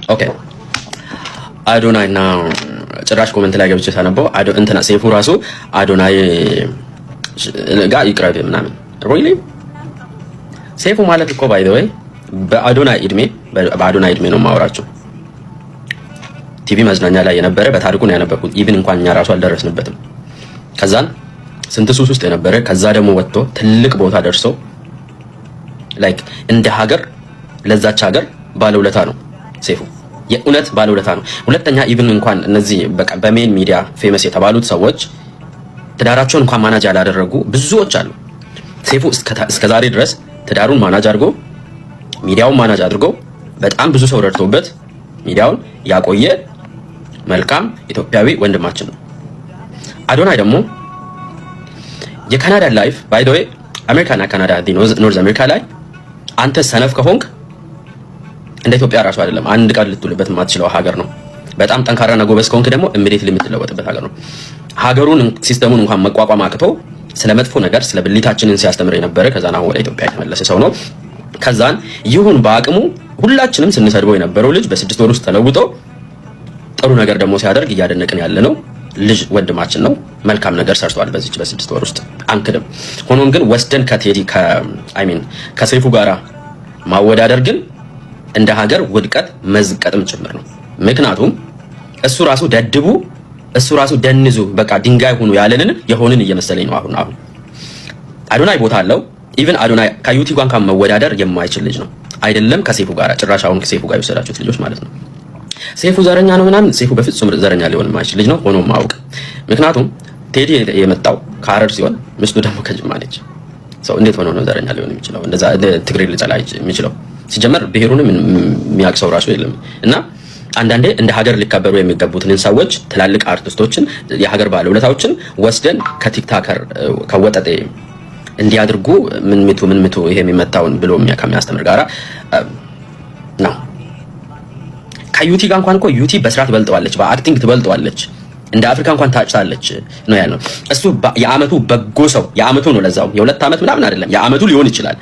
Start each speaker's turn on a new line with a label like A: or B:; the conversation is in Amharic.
A: ኦኬ አዶናይ እና ጭራሽ ኮሜንት ላይ ገብቼ ሳነበው እንትና ሴፉ ራሱ አዶናይ ጋር ይቅረብ ምናምን ሪሊ ሴፉ ማለት እኮ ባይ ዘ ወይ በአዶናይ እድሜ ነው የማወራቸው። ቲቪ መዝናኛ ላይ የነበረ በታሪኩ ነው ያነበብኩት። ኢቭን እንኳን እኛ ራሱ አልደረስንበትም። ከዛን ስንት ሱስ ውስጥ የነበረ ከዛ ደግሞ ወጥቶ ትልቅ ቦታ ደርሶ ላይክ እንደ ሀገር ለዛች ሀገር ባለውለታ ነው ሴፉ። የእውነት ባለውለታ ነው። ሁለተኛ ኢቭን እንኳን እነዚህ በቃ በሜን ሚዲያ ፌመስ የተባሉት ሰዎች ትዳራቸውን እንኳን ማናጅ ያላደረጉ ብዙዎች አሉ። ሴፉ እስከዛሬ ድረስ ትዳሩን ማናጅ አድርጎ ሚዲያውን ማናጅ አድርጎ በጣም ብዙ ሰው ረድቶበት ሚዲያውን ያቆየ መልካም ኢትዮጵያዊ ወንድማችን ነው። አዶናይ ደግሞ የካናዳ ላይፍ ባይ ዘ ዌይ አሜሪካና ካናዳ ኖርዝ አሜሪካ ላይ አንተ ሰነፍ ከሆንክ እንደ ኢትዮጵያ ራሱ አይደለም አንድ ቃል ልትውልበት የማትችለው ሀገር ነው። በጣም ጠንካራና ጎበዝ ከሆንክ ደግሞ ኢሚዲየትሊ የምትለወጥበት ሀገር ነው። ሀገሩን ሲስተሙን እንኳን መቋቋም አቅቶ ስለ መጥፎ ነገር ስለ ብልታችንን ሲያስተምር የነበረ ከዛን አሁን ወደ ኢትዮጵያ የተመለሰ ሰው ነው። ከዛን ይሁን በአቅሙ ሁላችንም ስንሰድበው የነበረው ልጅ በ6 ወር ውስጥ ተለውጦ ጥሩ ነገር ደግሞ ሲያደርግ እያደነቅን ያለ ነው ልጅ ወንድማችን ነው። መልካም ነገር ሰርቷል በዚች በ6 ወር ውስጥ አንክድም። ሆኖም ግን ወስደን ከቴዲ ከሴፉ ጋራ ማወዳደር ግን እንደ ሀገር ውድቀት መዝቀጥም ጭምር ነው። ምክንያቱም እሱ ራሱ ደድቡ እሱ ራሱ ደንዙ በቃ ድንጋይ ሆኖ ያለንን የሆንን እየመሰለኝ ነው። አሁን አዶናይ ቦታ አለው። ኢቭን አዶናይ ከዩቲ ጋር እንኳን መወዳደር የማይችል ልጅ ነው። አይደለም ከሴፉ ጋር ጭራሽ አሁን ከሴፉ ጋር የወሰዳችሁት ልጆች ማለት ነው። ሴፉ ዘረኛ ነው ምናምን፣ ሴፉ በፍጹም ዘረኛ ሊሆን የማይችል ልጅ ነው። ሆኖ ማውቅ ምክንያቱም ቴዲ የመጣው ከሀረር ሲሆን ምስቱ ደግሞ ከጅማ ነች። ሰው እንዴት ሆኖ ነው ዘረኛ ሊሆን የሚችለው? እንደዛ ትግሬ ሊጠላ የሚችለው? ሲጀመር ብሔሩንም የሚያውቅ ሰው ራሱ የለም። እና አንዳንዴ እንደ ሀገር ሊከበሩ የሚገቡትን ሰዎች ትላልቅ አርቲስቶችን የሀገር ባለውለታዎችን ወስደን ከቲክታከር ከወጠጤ እንዲያድርጉ ምን ምቱ ይሄ የሚመታውን ብሎ ከሚያስተምር ጋራ ነው። ከዩቲ ጋር እንኳን እኮ ዩቲ በስራ ትበልጠዋለች፣ በአክቲንግ ትበልጠዋለች፣ እንደ አፍሪካ እንኳን ታጭታለች ነው ያለው። እሱ የአመቱ በጎ ሰው የአመቱ ነው። ለዛው የ2 ዓመት ምናምን አይደለም የአመቱ ሊሆን ይችላል።